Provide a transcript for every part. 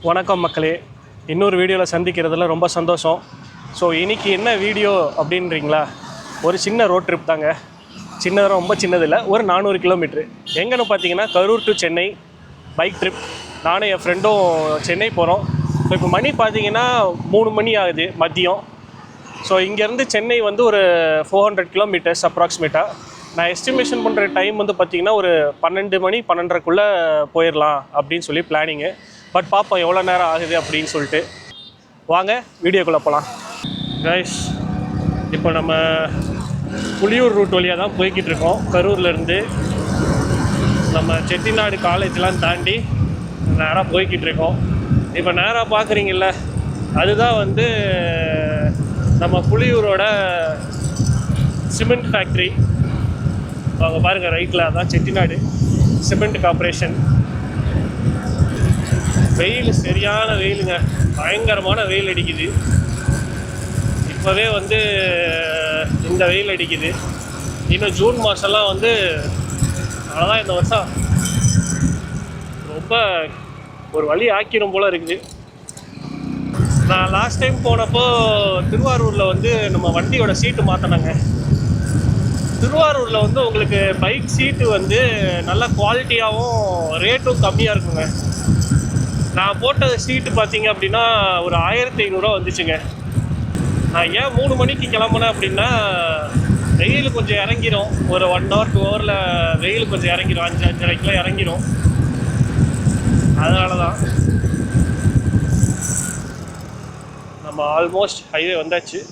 வணக்கம் மக்களே, இன்னொரு வீடியோவில் சந்திக்கிறதுல ரொம்ப சந்தோஷம். ஸோ இன்றைக்கி என்ன வீடியோ அப்படின்றீங்களா? ஒரு சின்ன ரோட் ட்ரிப் தாங்க. ரொம்ப சின்னதில்லை, ஒரு 400 கிலோமீட்ரு. எங்கன்னு பார்த்தீங்கன்னா Karur to Chennai bike trip. நானும் என் ஃப்ரெண்டும் சென்னை போகிறோம். ஸோ இப்போ மணி பார்த்தீங்கன்னா 3 மணி ஆகுது மதியம். ஸோ இங்கேருந்து சென்னை வந்து ஒரு 400 கிலோமீட்டர்ஸ் அப்ராக்சிமேட்டாக. நான் எஸ்டிமேஷன் பண்ணுற டைம் வந்து பார்த்திங்கன்னா ஒரு 12 மணி 12:30க்குள்ளே போயிடலாம் அப்படின்னு சொல்லி பிளானிங்கு. பட் பார்ப்போம் எவ்வளோ நேரம் ஆகுது அப்படின்னு சொல்லிட்டு. வாங்க வீடியோக்குள்ளே போகலாம். கைஸ், இப்போ நம்ம புலியூர் ரூட் வழியாக தான் போய்கிட்டு இருக்கோம். கரூர்லேருந்து நம்ம செட்டிநாடு காலேஜ்லாம் தாண்டி நேராக போய்கிட்டு இருக்கோம். இப்போ நேராக பார்க்குறீங்கல்ல, அதுதான் வந்து நம்ம புலியூரோட சிமெண்ட் ஃபேக்ட்ரி. அவங்க பாருங்கள் ரைட்டில், அதான் செட்டிநாடு சிமெண்ட் கார்ப்பரேஷன். வெயில் சரியான வெயிலுங்க, பயங்கரமான வெயில் அடிக்குது. இப்போவே வந்து இந்த வெயில் அடிக்குது. இன்னும் ஜூன் மாதம்லாம் வந்து அவ்வளோதான். இந்த வருஷம் ரொம்ப ஒரு வழி ஆக்கிரும் போல் இருக்குது. நான் லாஸ்ட் டைம் போனப்போ திருவாரூரில் வந்து நம்ம வண்டியோட சீட்டு மாற்றினாங்க. திருவாரூரில் வந்து உங்களுக்கு பைக் சீட்டு வந்து நல்ல குவாலிட்டியாகவும் ரேட்டும் கம்மியாக இருக்குங்க. நான் போட்ட சீட்டு பார்த்தீங்க அப்படின்னா ஒரு 1500 வந்துச்சுங்க. நான் ஏன் 3 மணிக்கு கிளம்புனேன் அப்படின்னா, வெயில் கொஞ்சம் இறங்கிடும். ஒரு 1 hour 2 hour வெயில் கொஞ்சம் இறங்கிடும். 5-5:30 இறங்கிடும். அதனால தான் நம்ம ஆல்மோஸ்ட் ஹைவே வந்தாச்சு.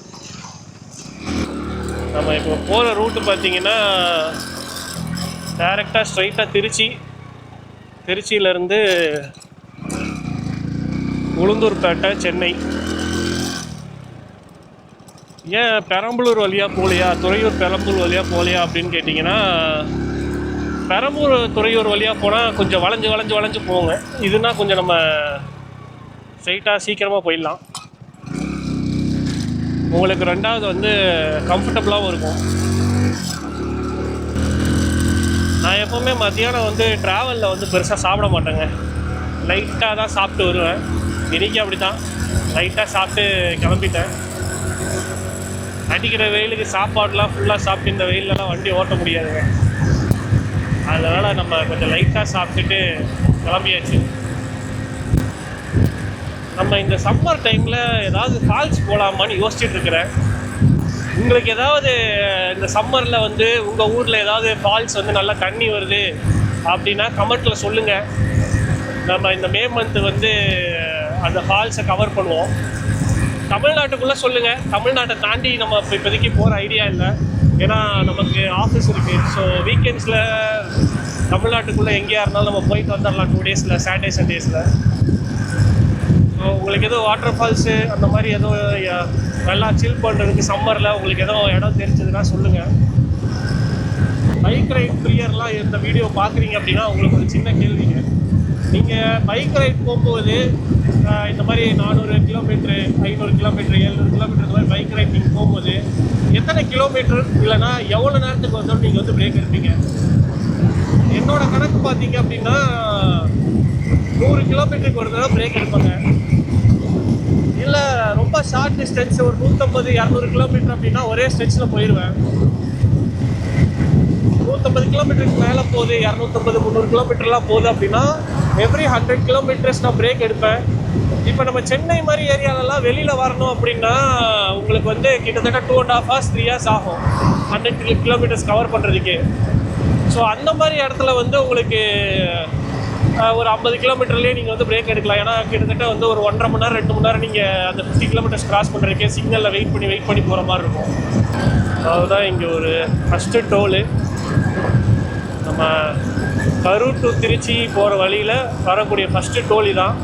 நம்ம இப்போ போகிற ரூட்டு பார்த்தீங்கன்னா டைரெக்டாக ஸ்ட்ரைட்டாக திருச்சியிலேருந்து உளுந்தூர்பேட்டை சென்னை. ஏன் பெரம்பலூர் வழியாக போகலையா, துறையூர் பெரம்பலூர் வழியாக போகலையா அப்படின்னு கேட்டிங்கன்னா, பெரம்பலூர் துறையூர் வழியாக போனால் கொஞ்சம் வளைஞ்சு போங்க. இதுனா கொஞ்சம் நம்ம ஸ்ட்ரைட்டாக சீக்கிரமாக போயிடலாம். உங்களுக்கு ரெண்டாவது வந்து கம்ஃபர்டபுளாகவும் இருக்கும். நான் எப்போவுமே மத்தியானம் வந்து ட்ராவலில் வந்து பெருசாக சாப்பிட மாட்டேங்க. லைட்டாக தான் சாப்பிட்டு வருவேன். இன்றைக்கி அப்படி தான் லைட்டாக சாப்பிட்டு கிளம்பிட்டேன். அடிக்கிற வெயிலுக்கு சாப்பாடுலாம் ஃபுல்லாக சாப்பிட்டு இந்த வெயிலெலாம் வண்டி ஓட்ட முடியாதுங்க. அதனால் நம்ம கொஞ்சம் லைட்டாக சாப்பிட்டுட்டு கிளம்பியாச்சு. நம்ம இந்த சம்மர் டைமில் ஏதாவது ஃபால்ஸ் போகலாமான்னு யோசிச்சுட்டு இருக்கிறேன். உங்களுக்கு ஏதாவது இந்த சம்மரில் வந்து உங்கள் ஊரில் ஏதாவது ஃபால்ஸ் வந்து நல்லா தண்ணி வருது அப்படின்னா கமெண்ட்டில் சொல்லுங்கள். நம்ம இந்த மே மந்த்து வந்து அந்த ஃபால்ஸை கவர் பண்ணுவோம். தமிழ்நாட்டுக்குள்ளே சொல்லுங்கள். தமிழ்நாட்டை தாண்டி நம்ம இப்போ இப்போதைக்கு போகிற ஐடியா இல்லை. ஏன்னா நமக்கு ஆஃபீஸ் இருக்குது. ஸோ வீக்கெண்ட்ஸில் தமிழ்நாட்டுக்குள்ளே எங்கேயா இருந்தாலும் நம்ம போயிட்டு வந்துடலாம் 2 days சாட்டர்டே சண்டேஸில். உங்களுக்கு எதுவும் வாட்டர் ஃபால்ஸு அந்த மாதிரி எதுவும் நல்லா சில் பண்ணுறதுக்கு சம்மரில் உங்களுக்கு எதுவும் இடம் தெரிஞ்சதுன்னா சொல்லுங்கள். பைக் ரைட் பிரியர்லாம் இந்த வீடியோ பார்க்குறீங்க அப்படின்னா உங்களுக்கு ஒரு சின்ன கேள்விங்க. நீங்கள் பைக் ரைட் போகும்போது இந்த மாதிரி 400 கிலோமீட்ரு 500 கிலோமீட்ரு 700 கிலோமீட்டர் இந்த மாதிரி பைக் ரைட் நீங்கள் போகும்போது எத்தனை கிலோமீட்டர் இல்லைனா எவ்வளோ நேரத்துக்கு வந்தாலும் நீங்கள் வந்து பிரேக் எடுப்பீங்க? என்னோடய கணக்கு பார்த்தீங்க அப்படின்னா 100 கிலோமீட்டருக்கு ஒரு தடவை பிரேக் எடுப்பாங்க. இல்லை ரொம்ப ஷார்ட் டிஸ்டன்ஸ் ஒரு 150-200 கிலோமீட்டர் அப்படின்னா ஒரே ஸ்ட்ரெச்சில் போயிடுவேன். 150 கிலோமீட்டருக்கு மேலே போகுது, 250-300 கிலோமீட்டர்லாம் போகுது அப்படின்னா எவ்ரி 100 கிலோமீட்டர்ஸ் நான் பிரேக் எடுப்பேன். இப்போ நம்ம சென்னை மாதிரி ஏரியாலெலாம் வெளியில் வரணும் அப்படின்னா உங்களுக்கு வந்து கிட்டத்தட்ட 2.5 hours 3 hours ஆகும் 100 கிலோமீட்டர்ஸ் கவர் பண்ணுறதுக்கு. ஸோ அந்த மாதிரி இடத்துல வந்து உங்களுக்கு ஒரு 50 கிலோமீட்டர்லேயே நீங்கள் வந்து பிரேக் எடுக்கலாம். ஏன்னா கிட்டத்தட்ட வந்து ஒரு 1.5 மணி நேரம் 2 மணி நேரம் நீங்கள் அந்த 50 கிலோமீட்டர்ஸ் கிராஸ் பண்ணுறதுக்கே சிக்னலில் வெயிட் பண்ணி போகிற மாதிரி இருக்கும். அதுதான் இங்கே ஒரு ஃபஸ்ட்டு டோலு. நம்ம கரூர் டு திருச்சி போகிற வழியில் வரக்கூடிய ஃபஸ்ட்டு டோல் தான்.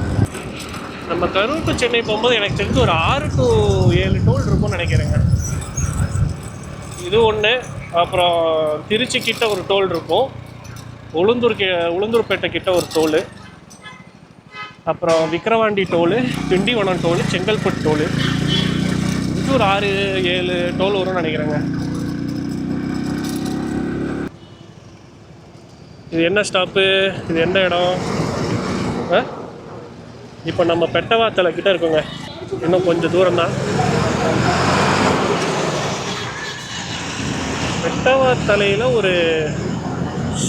நம்ம கரூர் டு சென்னை போகும்போது எனக்கு தெரிஞ்சு ஒரு 6 to 7 டோல் இருக்கும்னு நினைக்கிறேங்க. இது ஒன்று. அப்புறம் திருச்சி கிட்ட ஒரு டோல் இருக்கும், உளுந்தூர்பேட்டை கிட்ட ஒரு டோலு, அப்புறம் விக்கிரவாண்டி டோலு, திண்டிவனம் டோலு, செங்கல்பட்டு டோலு. இது ஒரு 6-7 டோல் வரும்னு நினைக்கிறேங்க. இது என்ன ஸ்டாப்பு, இது என்ன இடம்? இப்போ நம்ம பெட்டவாத்தலை கிட்ட இருக்கோங்க, இன்னும் கொஞ்சம் தூரம் தான். பெட்டவாத்தலையில் ஒரு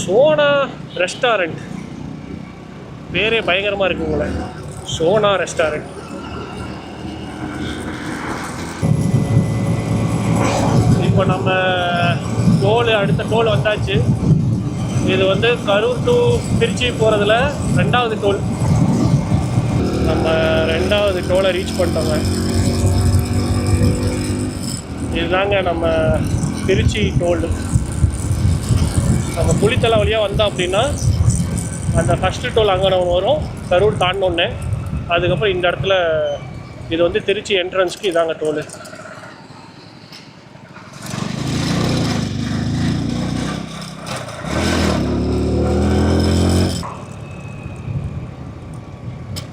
சோனா ரெஸ்டாரண்ட், பேரே பயங்கரமாக இருக்குங்களே, சோனா ரெஸ்டாரண்ட். இப்போ நம்ம அடுத்த டோல் வந்தாச்சு. இது வந்து கரூர் டு திருச்சி போகிறதுல 2வது டோல். நம்ம 2வது டோலை ரீச் பண்ணிட்டோங்க. இதுதாங்க நம்ம திருச்சி டோல். நம்ம குளித்தலை வழியாக வந்தோம் அப்படின்னா அந்த ஃபஸ்ட்டு டோல் அங்கே ஒன்று வரும், கரூர் தாண்டினோடனே. அதுக்கப்புறம் இந்த இடத்துல இது வந்து திருச்சி என்ட்ரன்ஸ்க்கு இதாங்க டோல்.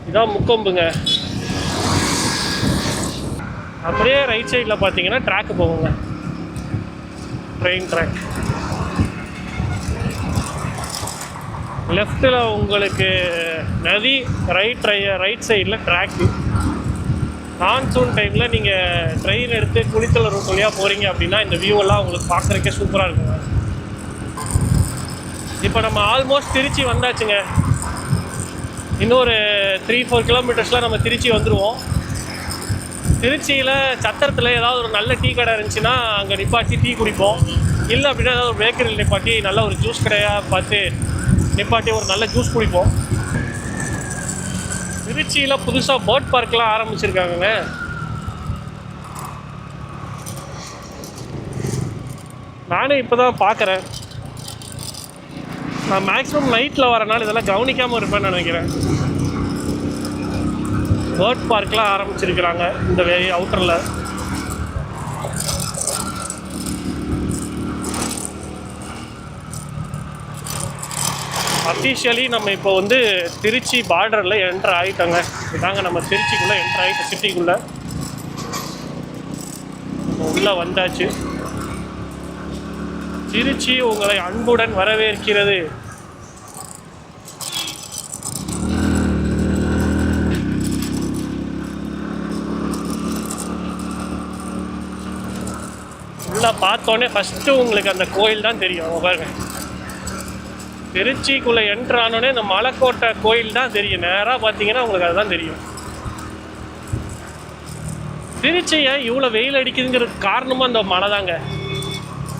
இதான் முக்கொம்புங்க. அப்படியே ரைட் சைடில் பார்த்தீங்கன்னா ட்ராக்கு போகுங்க, ட்ரெயின் ட்ராக். லெஃப்டில் உங்களுக்கு நதி, ரைட் சைடில் ட்ராக்கு. மான்சூன் டைமில் நீங்கள் ட்ரெயின் எடுத்து குளித்தலை ரூட் வழியாக போகிறீங்க அப்படின்னா இந்த வியூவெல்லாம் உங்களுக்கு பார்க்குறதுக்கே சூப்பராக இருக்குங்க. இப்போ நம்ம ஆல்மோஸ்ட் திருச்சி வந்தாச்சுங்க. இன்னொரு 3-4 கிலோமீட்டர்ஸில் நம்ம திருச்சி வந்துடுவோம். திருச்சியில் சத்திரத்தில் ஏதாவது ஒரு நல்ல டீ கடை இருந்துச்சுன்னா அங்கே நிப்பாட்டி டீ குடிப்போம். இல்லை அப்படின்னா ஏதாவது ஒரு பேக்கரியில் நிப்பாட்டி நல்ல ஒரு ஜூஸ் கடையாக பார்த்து நிப்பாட்டி ஒரு நல்ல ஜூஸ் குடிப்போம். திருச்சியில் புதுசாக பேர்ட் பார்க்லாம் ஆரம்பிச்சிருக்காங்கங்க. நானே இப்போ தான் பார்க்குறேன். நான் மேக்ஸிமம் நைட்டில் வரனால இதெல்லாம் கவனிக்காமல் இருப்பேன்னு நினைக்கிறேன். பேர்ட் பார்க்லாம் ஆரம்பிச்சிருக்கிறாங்க இந்த அவுட்டரில். அஃபிஷியலி நம்ம இப்போ வந்து திருச்சி பார்டரில் என்ட்ரு ஆகிட்டோங்க. இதாங்க நம்ம திருச்சிக்குள்ளே என்ட்ரு ஆகிட்டோம், சிட்டிக்குள்ளே உள்ளே வந்தாச்சு. திருச்சி உங்களை அன்புடன் வரவேற்கிறது. உள்ளே பார்த்தோன்னே ஃபஸ்ட்டு உங்களுக்கு அந்த கோயில் தான் தெரியும். பாருங்க, திருச்சிக்குள்ளே என்ட்ரு ஆனோடனே இந்த மலைக்கோட்டை கோயில் தான் தெரியும். நேராக பார்த்தீங்கன்னா உங்களுக்கு அதுதான் தெரியும். திருச்சி ஏன் இவ்வளோ வெயில் அடிக்குதுங்கிறதுக்கு காரணமும் அந்த மலை தாங்க.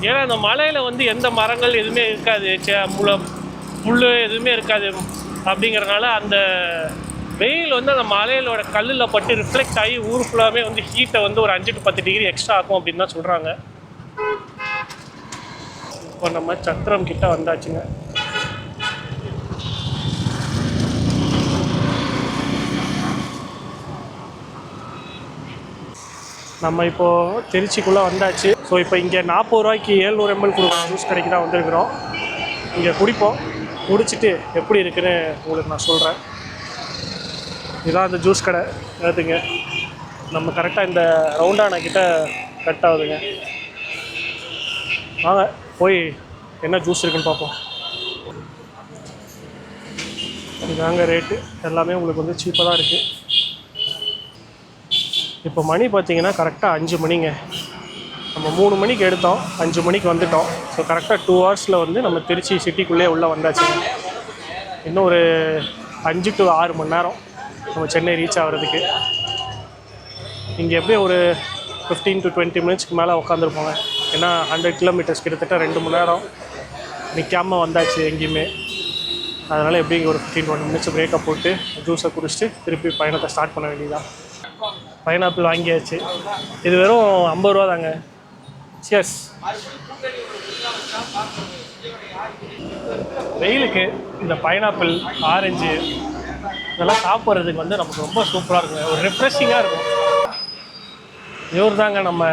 ஏன்னா அந்த மலையில் வந்து எந்த மரங்கள் எதுவுமே இருக்காது, புல் எதுவுமே இருக்காது. அப்படிங்கிறனால அந்த வெயில் வந்து அந்த மலையிலோட கல்லில் பட்டு ரிஃப்ளெக்ட் ஆகி ஊர் ஃபுல்லாகவே வந்து ஹீட்டை வந்து ஒரு 5 to 10 டிகிரி எக்ஸ்ட்ரா ஆகும் அப்படின்னு தான் சொல்கிறாங்க. இப்போ நம்ம சத்திரம் கிட்ட வந்தாச்சுங்க. நம்ம இப்போது திருச்சிக்குள்ளே வந்தாச்சு. ஸோ இப்போ இங்கே 40 ரூபாய்க்கு 700 ml கொடுக்குற ஜூஸ் கடைக்கு தான் வந்திருக்கிறோம். இங்கே குடிப்போம், குடிச்சிட்டு எப்படி இருக்குன்னு உங்களுக்கு நான் சொல்கிறேன். இதுதான் அந்த ஜூஸ் கடை. ஏற்றுங்க, நம்ம கரெக்டாக இந்த ரவுண்டான கிட்ட கட் ஆகுதுங்க. வாங்க போய் என்ன ஜூஸ் இருக்குன்னு பார்ப்போம். இதாங்க ரேட்டு, எல்லாமே உங்களுக்கு வந்து சீப்பாக தான் இருக்குது. இப்போ மணி பார்த்தீங்கன்னா கரெக்டாக 5 மணிங்க. நம்ம 3 மணிக்கு எடுத்தோம், 5 மணிக்கு வந்துட்டோம். ஸோ கரெக்டாக 2 ஹவர்ஸில் வந்து நம்ம திருச்சி சிட்டிக்குள்ளே உள்ளே வந்தாச்சுங்க. இன்னும் ஒரு 5 to 6 மணி நேரம் நம்ம சென்னை ரீச் ஆகிறதுக்கு. இங்கே எப்படியும் ஒரு 15 to 20 மினிட்ஸ்க்கு மேலே உட்காந்துருப்போங்க. ஏன்னா 100 கிலோமீட்டர்ஸ் கிட்டத்தட்ட 2 மணி நேரம் நிற்காமல் வந்தாச்சு எங்கேயுமே. அதனால் எப்படி இங்கே ஒரு 15-20 மினிட்ஸ் பிரேக்கை போட்டு ஜூஸை குடிச்சிட்டு திருப்பி பயணத்தை ஸ்டார்ட் பண்ண வேண்டியதான். பைனாப்பிள் வாங்கியாச்சு. இது வெறும் 50 ரூபா தாங்க. சியர்ஸ். வெயிலுக்கு இந்த பைனாப்பிள், ஆரஞ்சு இதெல்லாம் சாப்பிட்றதுக்கு வந்து நமக்கு ரொம்ப சூப்பராக இருக்குங்க, ஒரு ரிஃப்ரெஷிங்காக இருக்கும். இவர் தாங்க நம்ம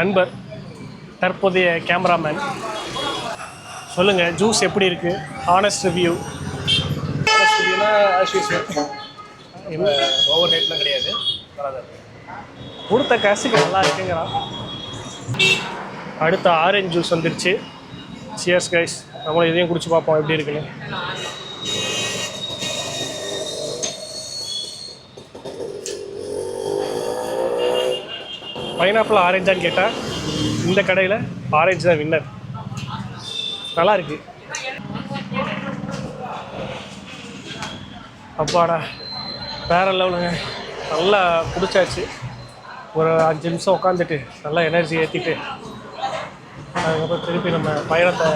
நண்பர், தற்போதைய கேமராமேன். சொல்லுங்கள், ஜூஸ் எப்படி இருக்குது? Honest review. ஓவர் ரேட்லாம் கிடையாது, கொடுத்த காசுக்கு நல்லா இருக்குங்கிறான். அடுத்த ஆரஞ்சு ஜூஸ் வந்துருச்சு. Cheers guys. நம்மளும் இதையும் குடிச்சு பார்ப்போம் எப்படி இருக்குன்னு. பைனாப்பிள் ஆரஞ்சான்னு கேட்டால் இந்த கடையில் ஆரஞ்சு தான் வின்னர். நல்லா இருக்கு. அப்பாடா வேற லெவலுங்க. நல்லா பிடிச்சாச்சு. ஒரு 5 நிமிஷம் உட்காந்துட்டு நல்லா எனர்ஜி ஏற்றிட்டு அதுக்கப்புறம் திருப்பி நம்ம பயணத்தை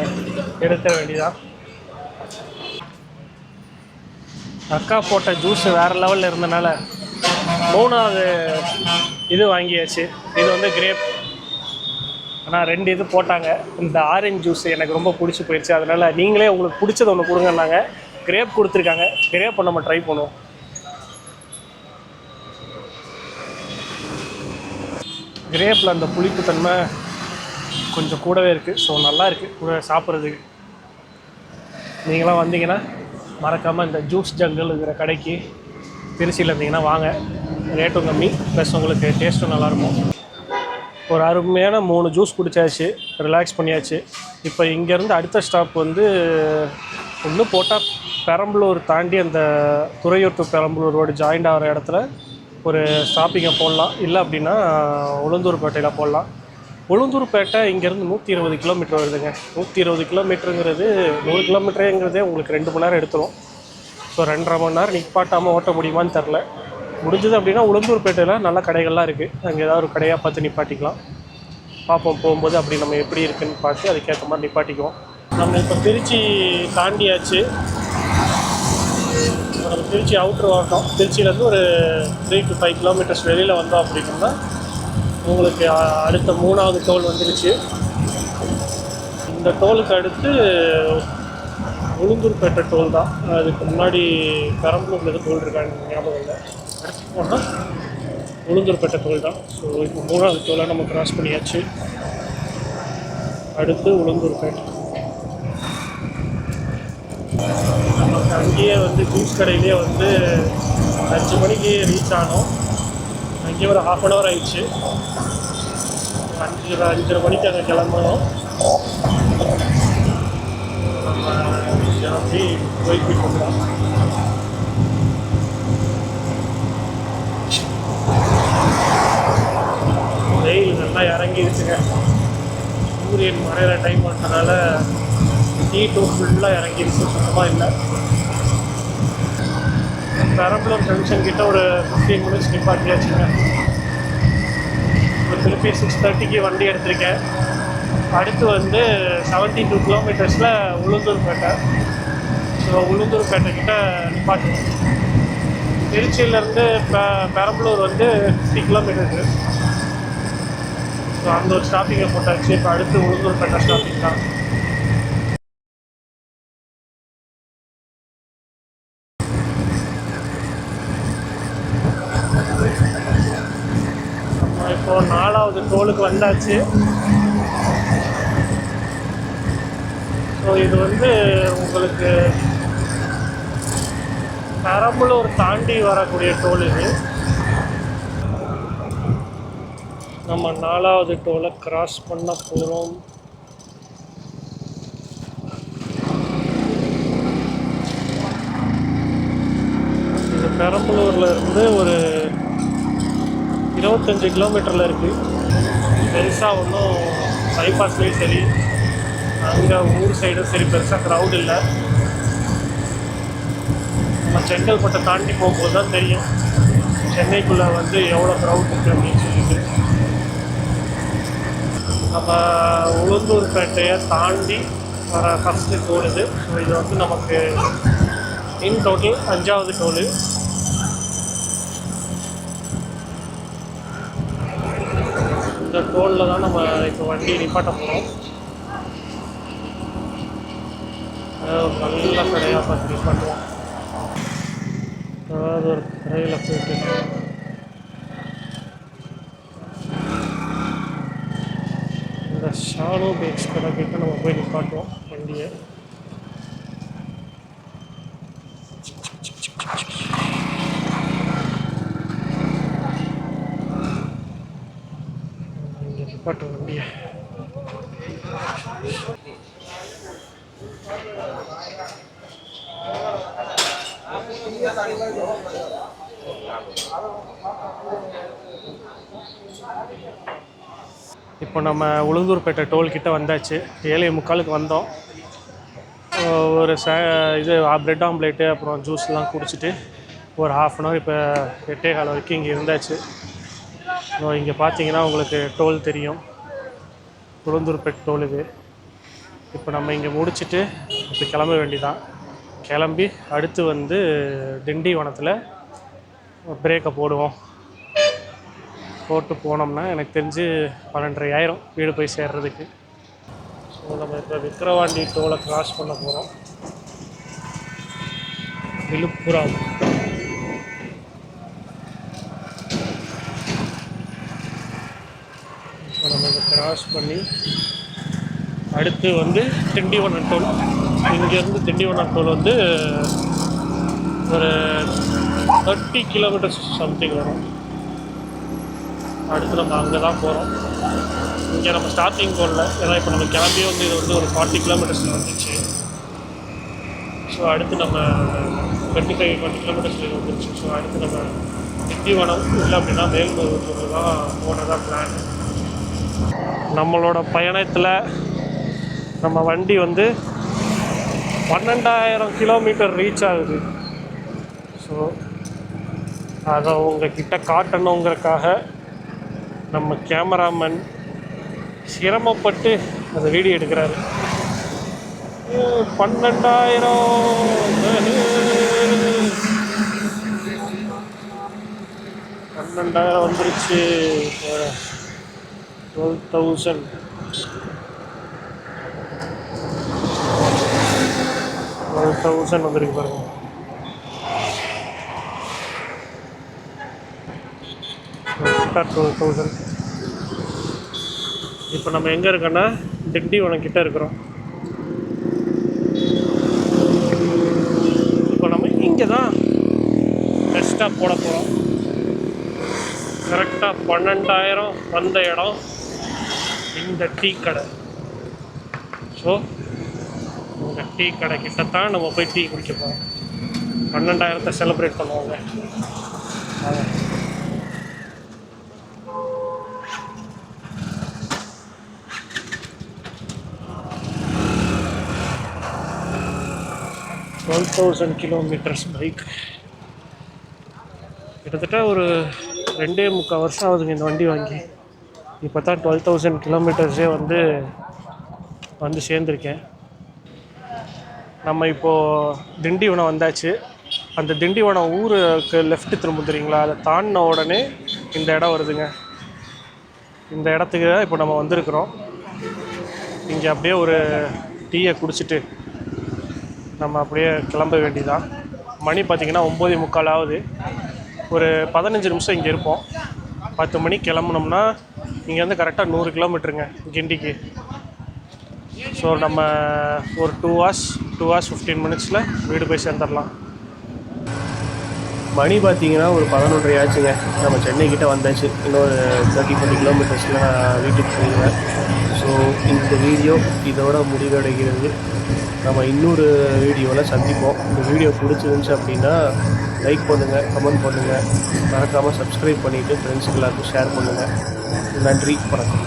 எடுத்த வேண்டியதான். அக்கா போட்ட ஜூஸ் வேறு லெவலில் இருந்தனால 3வது இது வாங்கியாச்சு. இது வந்து கிரேப். ஆனால் 2 இது போட்டாங்க. இந்த ஆரஞ்சு ஜூஸ் எனக்கு ரொம்ப பிடிச்சி போயிடுச்சு. அதனால் நீங்களே உங்களுக்கு பிடிச்சது ஒன்று கொடுங்கன்னாங்க. கிரேப் கொடுத்துருக்காங்க. கிரேப்பை நம்ம ட்ரை பண்ணுவோம். கிரேப்பில் அந்த புளிப்புத்தன்மை கொஞ்சம் கூடவே இருக்குது. ஸோ நல்லா இருக்குது கூட சாப்பிட்றதுக்கு. நீங்களாம் வந்தீங்கன்னா மறக்காமல் இந்த ஜூஸ் ஜங்கிள் இருக்கிற கடைக்கு திருச்சியில் இருந்தீங்கன்னா வாங்க. ரேட்டும் கம்மி ப்ளஸ் உங்களுக்கு டேஸ்ட்டும் நல்லாயிருக்கும். ஒரு அருமையான 3 ஜூஸ் குடித்தாச்சு, ரிலாக்ஸ் பண்ணியாச்சு. இப்போ இங்கேருந்து அடுத்த ஸ்டாப் வந்து ஒன்று போட்டால் பெரம்பலூர் தாண்டி அந்த Thuraiyur to Perambalur road joint ஆகிற இடத்துல ஒரு ஸ்டாப்பிங்கை போடலாம். இல்லை அப்படின்னா உளுந்தூர்பேட்டையில் போடலாம். உளுந்தூர்பேட்டை இங்கேருந்து 120 கிலோமீட்டர் வருதுங்க. 120 கிலோமீட்டருங்கிறது 100 கிலோமீட்டருங்கிறதே உங்களுக்கு 2 மணி நேரம் எடுத்துரும். ஸோ 2.5 மணி நேரம் நிப்பாட்டாமல் ஓட்ட முடியுமான்னு தெரில. முடிஞ்சது அப்படின்னா உளுந்தூர்பேட்டையில் நல்ல கடைகள்லாம் இருக்குது. அங்கே ஏதாவது ஒரு கடையாக பார்த்து நிப்பாட்டிக்கலாம். பார்ப்போம் போகும்போது அப்படி நம்ம எப்படி இருக்குன்னு பார்த்து அதுக்கேற்ற மாதிரி நிப்பாட்டிக்குவோம். நம்ம இப்போ திருச்சி தாண்டியாச்சு. நம்ம திருச்சி அவுட்ரு வரணும். திருச்சியிலேருந்து ஒரு 3 to 5 கிலோமீட்டர்ஸ் வெளியில் வந்தோம் அப்படின்னா உங்களுக்கு அடுத்த 3வது டோல் வந்துடுச்சு. இந்த டோலுக்கு அடுத்து உளுந்தூர்பேட்டை டோல் தான். அதுக்கு முன்னாடி பெரம்பலூரில் எது டோல் இருக்கான்னு ஞாபகம் இல்லை. அடுத்து போனால் உளுந்தூர்பேட்டை டோல் தான். ஸோ இப்போ 3வது டோலை நம்ம கிராஸ் பண்ணியாச்சு. அடுத்து உளுந்தூர்பேட்டை. நமக்கு அங்கேயே வந்து ஜூஸ் கடையிலே வந்து 5 மணிக்கு ரீச் ஆனோம். அங்கேயே ஒரு 1/2 அன் ஹவர் ஆயிடுச்சு. 5:30 மணிக்கு அங்கே கிளம்பணும். நம்ம கிளம்பி போய்க்கு போகலாம். வெயில் நல்லா இறங்கிடுச்சுங்க. சூரியன் மறையிற டைம் பண்ணுறதுனால ஹீட்டும் ஃபுல்லாக இறங்கிடுச்சு. சுத்தமாக இல்லை. பெரம்பலூர் ஜங்ஷன் கிட்ட ஒரு 15 மினிட்ஸ் நிப்பாட்டியாச்சுங்க. இப்போ திருப்பி 6:30க்கு வண்டி எடுத்திருக்கேன். அடுத்து வந்து 72 கிலோமீட்டர்ஸில் உளுந்தூர்பேட்டை. ஸோ உளுந்தூர்பேட்டை கிட்ட நிப்பாட்டுவோம். திருச்சியிலேருந்து பெரம்பலூர் வந்து 50 கிலோமீட்டருக்கு. ஸோ அந்த ஒரு ஸ்டாப்பிங்கை போட்டாச்சு. இப்போ அடுத்து உளுந்தூர்பேட்டை ஸ்டாப்பிங் தான். இப்போ 4வது டோலுக்கு வந்தாச்சு. ஸோ இது வந்து உங்களுக்கு பெரம்பலூர் தாண்டி வரக்கூடிய டோல். இது நம்ம 4வது டோலை கிராஸ் பண்ண போகிறோம். இது பெரம்பலூரில் இருந்து ஒரு 25 கிலோமீட்டரில் இருக்குது. பெருசாக ஒன்றும் பைபாஸ்லேயும் சரி அங்கே ஊர் சைடும் சரி பெருசாக க்ரௌட் இல்லை. நம்ம செங்கல்பட்டை தாண்டி போகும்போது தான் தெரியும் சென்னைக்குள்ளே வந்து எவ்வளோ க்ரௌட் இருக்குது அப்படின்னு சொல்லிட்டு. நம்ம உளுந்தூர்பேட்டையை தாண்டி வர ஃபஸ்ட்டு டோல் இது. ஸோ இது வந்து நமக்கு இன் டோட்டல் 5வது டோலு. இந்த டோலில் தான் நம்ம இப்போ வண்டி நிப்பாட்ட போகிறோம். ஒரு நல்ல கடையாக பார்த்து நிப்பாட்டுவோம். அதாவது ஒரு கடையில் போயிட்டு இந்த ஷாலோ பேக்ஸ் கடை கிட்ட நம்ம போய் நிப்பாட்டுவோம் வண்டியை. நிப்பாட்டு வண்டியை. இப்போ நம்ம உளுந்தூர்பேட்டை டோல்கிட்ட வந்தாச்சு. 7:45 வந்தோம். ஒரு இது ப்ரெட் ஆம்லேட்டு அப்புறம் ஜூஸ்லாம் குடிச்சிட்டு ஒரு 1/2 அன் ஹவர் இப்போ 8:15 வரைக்கும் இங்கே இருந்தாச்சு. இங்கே பார்த்தீங்கன்னா உங்களுக்கு டோல் தெரியும், உளுந்தூர்பேட்டை டோல் இது. இப்போ நம்ம இங்கே முடிச்சுட்டு இப்போ கிளம்ப வேண்டியதான். கிளம்பி அடுத்து வந்து திண்டிவனத்தில் பிரேக்கை போடுவோம். போட்டு போனோம்னா எனக்கு தெரிஞ்சு 12,500 வீடு போய் சேர்றதுக்கு. ஸோ நம்ம இப்போ விக்கிரவாண்டி டோலை கிராஸ் பண்ண போகிறோம். விழுப்புரம் இப்போ நம்ம இதை கிராஸ் பண்ணி அடுத்து வந்து திண்டிவனம் டோல். இங்கேருந்து திண்டிவனம் டோல் வந்து ஒரு 30 கிலோமீட்டர்ஸ் சம்திங் வரும். அடுத்து நம்ம அங்கே தான் போகிறோம். இங்கே நம்ம ஸ்டார்டிங் போடல, ஏன்னா இப்போ நம்ம கிளம்பி வந்து இது வந்து ஒரு 40 கிலோமீட்டர்ஸில் வந்துச்சு. ஸோ அடுத்து நம்ம 20 கிலோமீட்டர்ஸில் வந்துருச்சு. ஸோ அடுத்து நம்ம திண்டிவனம் இல்லை அப்படின்னா மேல்மருவத்தூர் தான் போனதாக பிளான். நம்மளோட பயணத்தில் நம்ம வண்டி வந்து 12,000 கிலோமீட்டர் ரீச் ஆகுது. ஸோ அதை உங்ககிட்ட காட்டணுங்கிறக்காக நம்ம கேமராமேன் சிரமப்பட்டு அந்த வீடியோ எடுக்கிறாரு. 12,000 வந்துருச்சு. 12,000 வந்துருக்கு பாருங்க. கரெக்டாக 12,000. இப்போ நம்ம எங்கே இருக்கோன்னா திண்டிவனம் கிட்ட இருக்கிறோம். இப்போ நம்ம இங்கே தான் பெஸ்ட்டாக போட போகிறோம். கரெக்டாக 12,000 வந்த இடம் இந்த டீ கடை. ஸோ இந்த டீ கடை கிட்டத்தான் நம்ம போய் டீ குடிக்க போகிறோம். 12,000 செலிப்ரேட் பண்ணுவாங்க. அதான் 12,000 கிலோமீட்டர்ஸ் பைக். கிட்டத்தட்ட ஒரு 2.25 வருஷம் ஆகுதுங்க இந்த வண்டி வாங்கி. இப்போ தான் 12,000 கிலோமீட்டர்ஸே வந்து சேர்ந்துருக்கேன். நம்ம இப்போது திண்டிவனம் வந்தாச்சு. அந்த திண்டிவனம் ஊருக்கு லெஃப்ட்டு திரும்ப தெரியுங்களா, அதை தாண்டின உடனே இந்த இடம் வருதுங்க. இந்த இடத்துக்கு தான் இப்போ நம்ம வந்திருக்கிறோம். இங்கே அப்படியே ஒரு டீயை குடிச்சிட்டு நம்ம அப்படியே கிளம்ப வேண்டியதான். மணி பார்த்திங்கன்னா 9:45 ஆகுது. ஒரு 15 நிமிஷம் இங்கே இருப்போம். 10 மணிக்கு கிளம்புனோம்னா இங்கேருந்து கரெக்டாக 100 கிலோமீட்டருங்க கிண்டிக்கு. ஸோ நம்ம ஒரு 2 hours 15 minutes வீடு போய் சேர்ந்துடலாம். மணி பார்த்தீங்கன்னா ஒரு 11:30 ஆச்சுங்க. நம்ம சென்னைக்கிட்ட வந்தாச்சு. இன்னொரு 30-40 கிலோமீட்டர்ஸில் நான் வீட்டுக்கு போயிடுவேன். ஸோ இந்த வீடியோ இதோட முடிவடைகிறது. நம்ம இன்னொரு வீடியோவில் சந்திப்போம். இந்த வீடியோ பிடிச்சிருந்துச்சு அப்படின்னா லைக் பண்ணுங்கள், கமெண்ட் பண்ணுங்கள், மறக்காமல் சப்ஸ்கிரைப் பண்ணிவிட்டு ஃப்ரெண்ட்ஸுக்கு எல்லாருக்கும் ஷேர் பண்ணுங்கள். நன்றி, வணக்கம்.